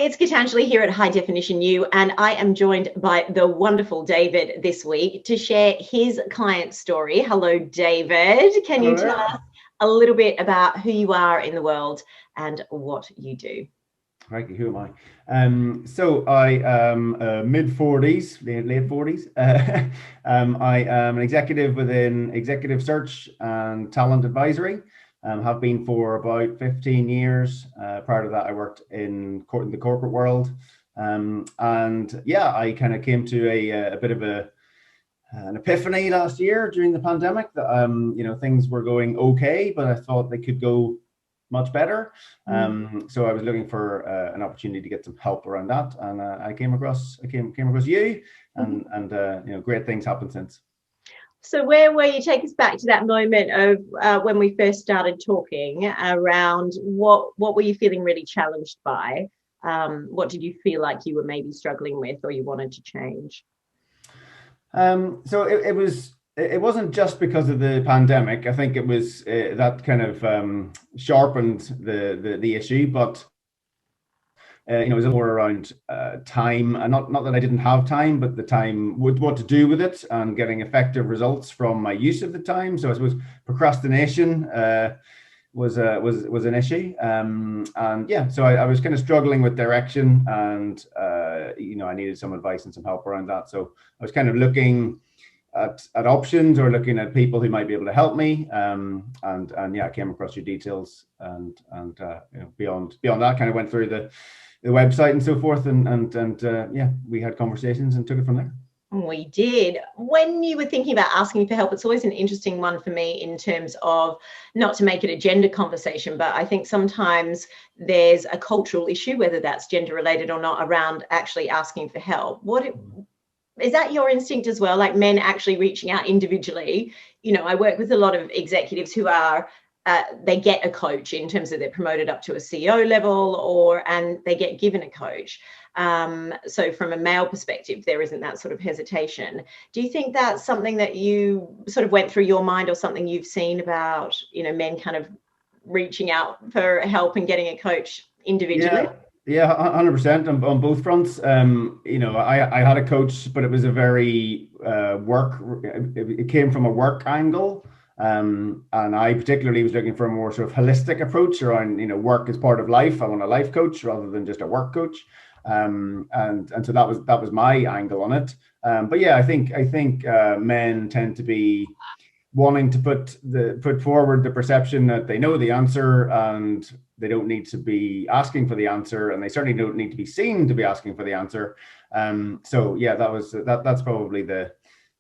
it's Gitanjali here at High Definition U, and I am joined by the wonderful David this week to share his client story. Hello, David. Can you tell us a little bit about who you are in the world and what you do? Right, who am I? So I am mid-40s, late 40s. I am an executive within executive search and talent advisory. Have been for about 15 years. Prior to that, I worked in the corporate world. And yeah, I kind of came to a bit of an epiphany last year during the pandemic that things were going okay, but I thought they could go much better. So I was looking for an opportunity to get some help around that, and I came across you, and great things happened since. So where were you? Take us back to that moment of when we first started talking around what were you feeling really challenged by? What did you feel like you were maybe struggling with or you wanted to change? So it wasn't just because of the pandemic. I think it was that kind of sharpened the issue, but it was more around time, and not that I didn't have time, but the time with what to do with it and getting effective results from my use of the time. So I suppose procrastination was an issue, and yeah, so I was kind of struggling with direction, and I needed some advice and some help around that. So I was kind of looking at options or looking at people who might be able to help me, and yeah, I came across your details, and beyond that, kind of went through the website and so forth, and yeah, we had conversations and took it from there. We did. When you were thinking about asking for help, it's always an interesting one for me in terms of, not to make it a gender conversation, but I think sometimes there's a cultural issue, whether that's gender related or not, around actually asking for help. Is that your instinct as well, like men actually reaching out individually? I work with a lot of executives who are they get a coach in terms of they're promoted up to a CEO level, and they get given a coach. So from a male perspective, there isn't that sort of hesitation. Do you think that's something that you sort of went through your mind, or something you've seen about, men kind of reaching out for help and getting a coach individually? Yeah, 100% on both fronts. I had a coach, but it was a very it came from a work angle. And I particularly was looking for a more sort of holistic approach around, work is part of life. I want a life coach rather than just a work coach. And so that was my angle on it. But yeah, I think men tend to be wanting to put forward the perception that they know the answer, and they don't need to be asking for the answer, and they certainly don't need to be seen to be asking for the answer. So yeah, that's probably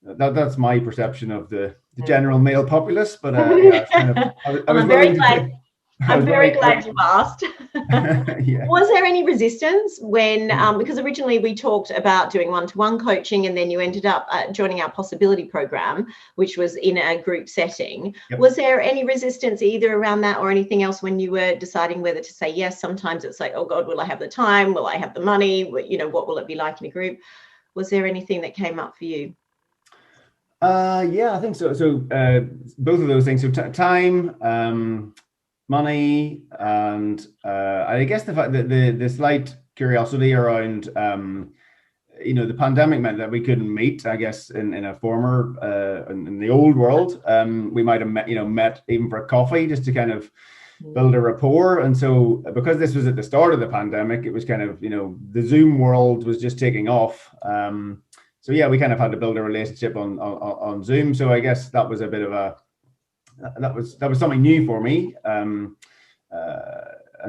that's my perception of the general male populace. But yeah, I'm very glad you asked. Yeah. Was there any resistance when, because originally we talked about doing one-to-one coaching, and then you ended up joining our possibility program, which was in a group setting. Yep. Was there any resistance either around that or anything else when you were deciding whether to say yes? Sometimes it's like, oh God, will I have the time? Will I have the money? What will it be like in a group? Was there anything that came up for you? Yeah, I think so. So both of those things. So time, money, and I guess the fact that the slight curiosity around the pandemic meant that we couldn't meet. I guess in a former in the old world, we might have met even for a coffee, just to kind of build a rapport. And so because this was at the start of the pandemic, it was kind of the Zoom world was just taking off. So yeah, we kind of had to build a relationship on Zoom. So I guess that was a bit of that was something new for me. And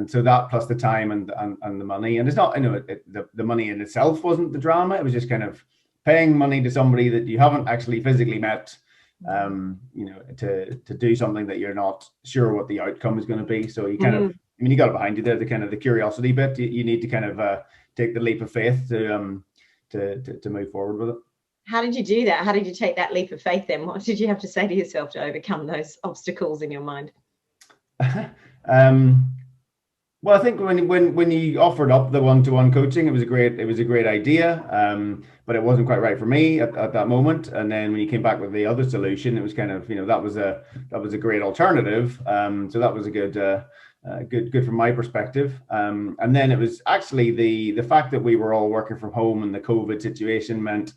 so that, plus the time and the money, and it's not, the money in itself wasn't the drama. It was just kind of paying money to somebody that you haven't actually physically met, to do something that you're not sure what the outcome is going to be. So you kind of, you got it behind you there, the kind of the curiosity bit. You need to kind of take the leap of faith to move forward with it. How did you do that? How did you take that leap of faith then? What did you have to say to yourself to overcome those obstacles in your mind? Well, I think when you offered up the one-to-one coaching, it was a great idea, but it wasn't quite right for me at that moment. And then when you came back with the other solution, it was kind of that was a great alternative. So that was a good from my perspective. And then it was actually the fact that we were all working from home and the COVID situation meant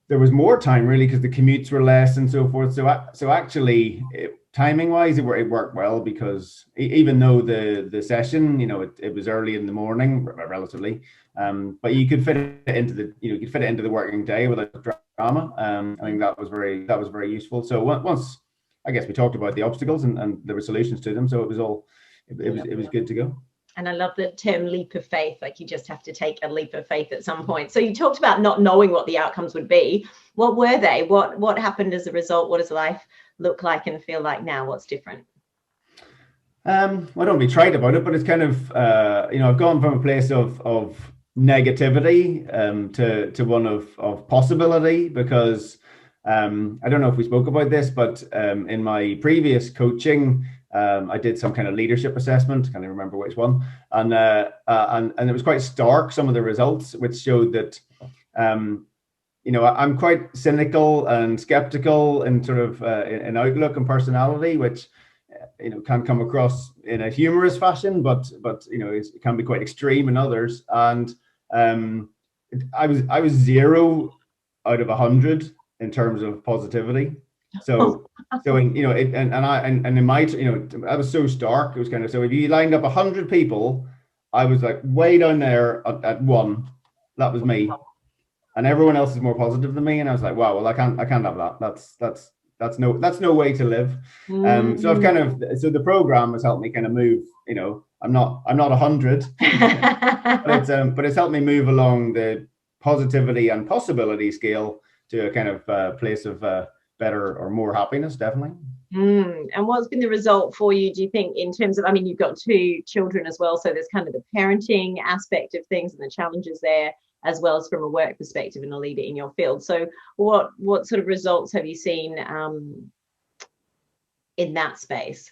there was more time really because the commutes were less and so forth. So actually, timing wise, it worked well because even though the session, it was early in the morning, relatively, but you could fit it into the working day without drama. I think that was very useful. So once I guess we talked about the obstacles and there were solutions to them, so it was good to go. And I love the term leap of faith, like you just have to take a leap of faith at some point. So you talked about not knowing what the outcomes would be. What were they? What happened as a result? What does life look like and feel like now? What's different? Well, I don't be trite about it, but it's kind of, I've gone from a place of negativity to one of possibility because I don't know if we spoke about this, but in my previous coaching, I did some kind of leadership assessment. I can't even remember which one, and it was quite stark. Some of the results, which showed that, I'm quite cynical and skeptical in sort of in outlook and personality, which can come across in a humorous fashion, but it can be quite extreme in others. And I was 0 out of 100 in terms of positivity. So in my, I was so stark. It was kind of, so if you lined up 100 people, I was like way down there at 1. That was me, and everyone else is more positive than me. And I was like, wow, well, I can't have that. That's no way to live. So I've kind of, so the program has helped me kind of move. I'm not 100, but it's helped me move along the positivity and possibility scale to a kind of place of better or more happiness, definitely. And what's been the result for you, do you think, in terms of, I mean, you've got 2 children as well, so there's kind of the parenting aspect of things and the challenges there, as well as from a work perspective and a leader in your field. So what sort of results have you seen in that space?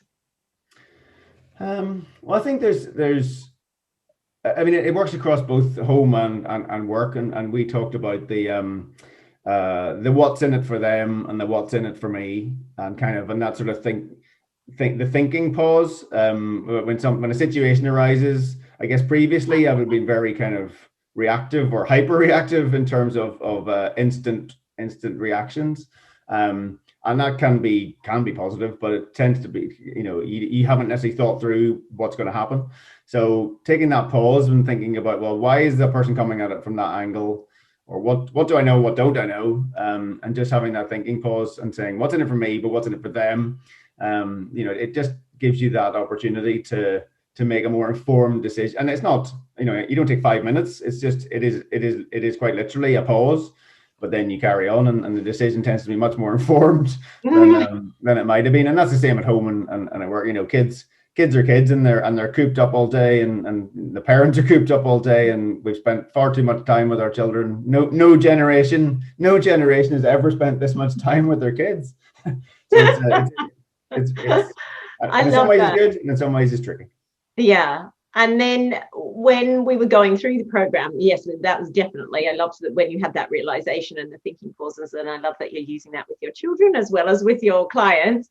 Well, I think there's I mean, it works across both home and work, and we talked about the what's in it for them and the what's in it for me, and that sort of the thinking pause when a situation arises. I guess previously I would have been very kind of reactive or hyper reactive in terms of instant reactions, and that can be positive, but it tends to be, you haven't necessarily thought through what's going to happen. So taking that pause and thinking about, well, why is the person coming at it from that angle? Or what do I know? What don't I know? And just having that thinking pause and saying, what's in it for me, but what's in it for them? It just gives you that opportunity to make a more informed decision. And it's not, you don't take 5 minutes. It's just, it is quite literally a pause, but then you carry on, and the decision tends to be much more informed than it might have been. And that's the same at home and at work. Kids are kids, and they're cooped up all day, and the parents are cooped up all day, and we've spent far too much time with our children. No generation has ever spent this much time with their kids. So it's in some ways it's good, and in some ways it's tricky. Yeah. And then when we were going through the program, yes, that was definitely, I loved that when you had that realization and the thinking pauses, and I love that you're using that with your children as well as with your clients.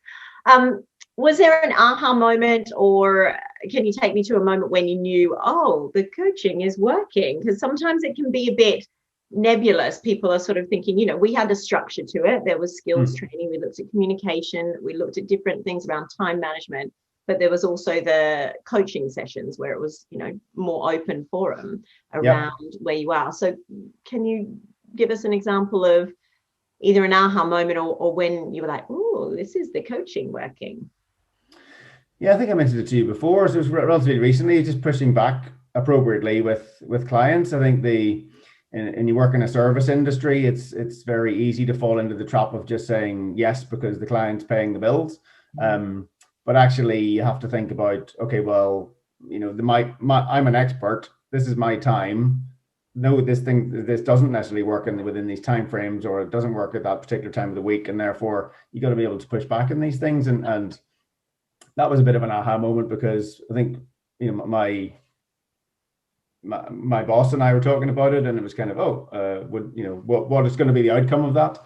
Was there an aha moment, or can you take me to a moment when you knew, oh, the coaching is working? Because sometimes it can be a bit nebulous. People are sort of thinking, we had a structure to it. There was skills training. We looked at communication. We looked at different things around time management. But there was also the coaching sessions where it was, more open forum around where you are. So can you give us an example of either an aha moment or when you were like, oh, this is the coaching working? Yeah, I think I mentioned it to you before. So it was relatively recently, just pushing back appropriately with clients. I think and you work in a service industry, it's very easy to fall into the trap of just saying yes because the client's paying the bills. But actually, you have to think about, okay, well, I'm an expert. This is my time. No, this doesn't necessarily work within these time frames, or it doesn't work at that particular time of the week, and therefore you got to be able to push back in these things. And that was a bit of an aha moment, because I think my boss and I were talking about it, and it was kind of what is going to be the outcome of that,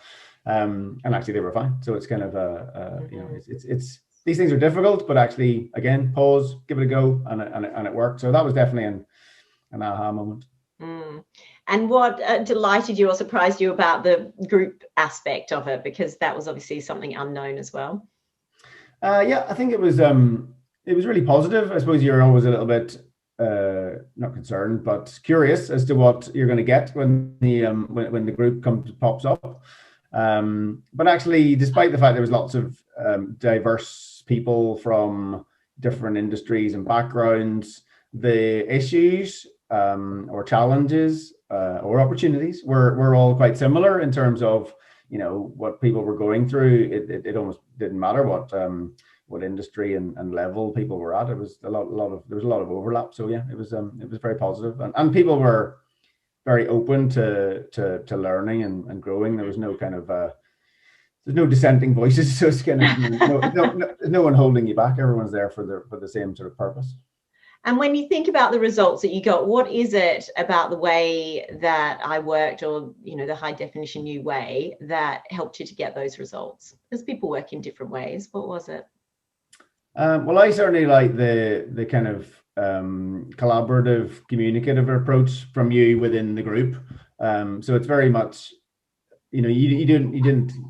and actually they were fine. So it's kind of these things are difficult, but actually, again, pause, give it a go, and it worked. So that was definitely an aha moment. And what delighted you or surprised you about the group aspect of it? Because that was obviously something unknown as well. Yeah, I think it was really positive. I suppose you're always a little bit not concerned, but curious as to what you're going to get when the group pops up. But actually, despite the fact there was lots of diverse people from different industries and backgrounds, the issues or challenges or opportunities were all quite similar in terms of, you know, what people were going through. It almost didn't matter what industry and level people were at. It was there was a lot of overlap. So yeah, it was very positive, and people were very open to learning and growing. There was no kind of there's no dissenting voices, so it's kind of no one holding you back. Everyone's there for the same sort of purpose. And when you think about the results that you got, what is it about the way that I worked, or, you know, the high definition new way, that helped you to get those results? Because people work in different ways. What was it? Well, I certainly like the kind of collaborative, communicative approach from you within the group. So it's very much, you know, you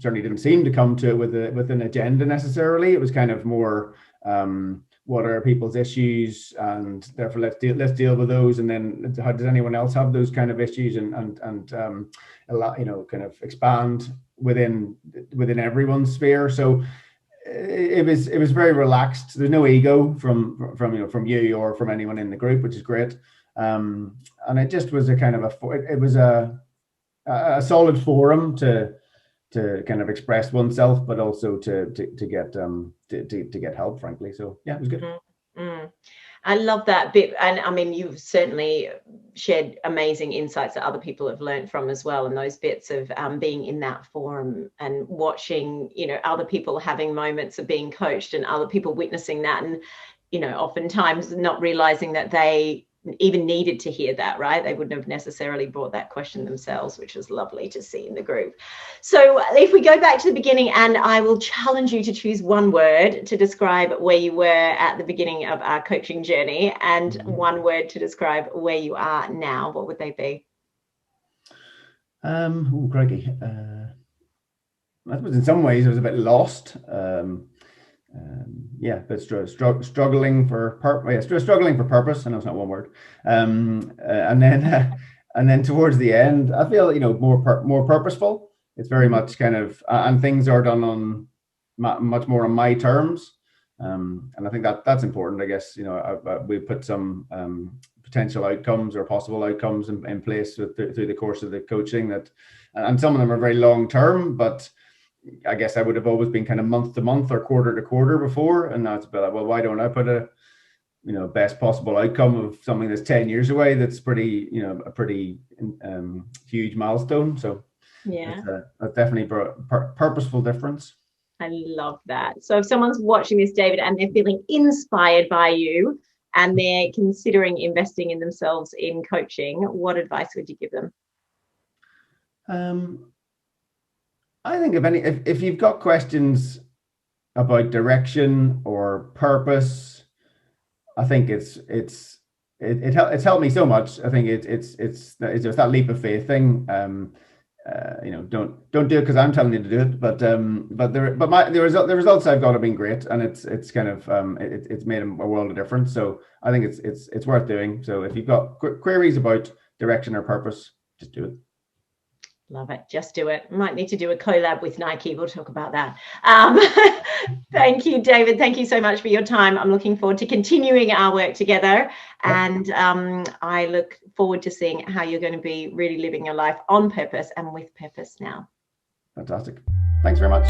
certainly didn't seem to come to it with an agenda necessarily. It was kind of more, what are people's issues, and therefore let's deal with those, and then how does anyone else have those kind of issues, and a lot, you know, kind of expand within everyone's sphere. So it was very relaxed. There's no ego from you or from anyone in the group, which is great. And it just was a kind of a solid forum to kind of express oneself, but also to get help, frankly. So yeah, it was good. Mm-hmm. I love that bit. And I mean, you've certainly shared amazing insights that other people have learned from as well. And those bits of being in that forum and watching, you know, other people having moments of being coached and other people witnessing that. And, you know, oftentimes not realizing that they even needed to hear that, right? They wouldn't have necessarily brought that question themselves, which was lovely to see in the group. So if we go back to the beginning, and I will challenge you to choose one word to describe where you were at the beginning of our coaching journey, and one word to describe where you are now, what would they be? Crikey. I suppose in some ways I was a bit lost. Yeah, but struggling for purpose. I know it's not one word. And then towards the end, I feel, you know, more purposeful. It's very much kind of, and things are done on much more on my terms. And I think that's important. I guess, you know, we put some potential outcomes or possible outcomes in place through the course of the coaching, and some of them are very long term, but I guess I would have always been kind of month to month or quarter to quarter before, and now it's a bit like, well, why don't I put a, you know, best possible outcome of something that's 10 years away? That's pretty, you know, a pretty huge milestone. So yeah, that's definitely a purposeful difference. I love that. So if someone's watching this, David, and they're feeling inspired by you and they're considering investing in themselves in coaching, what advice would you give them? I think if you've got questions about direction or purpose, I think it's helped me so much. I think it's just that leap of faith thing. You know, don't do it because I'm telling you to do it, but the results I've got have been great, and it's kind of it's made a world of difference. So I think it's worth doing. So if you've got queries about direction or purpose, just do it. Love it. Just do it. Might need to do a collab with Nike. We'll talk about that. Thank you, David. Thank you so much for your time. I'm looking forward to continuing our work together. And I look forward to seeing how you're going to be really living your life on purpose and with purpose now. Fantastic. Thanks very much.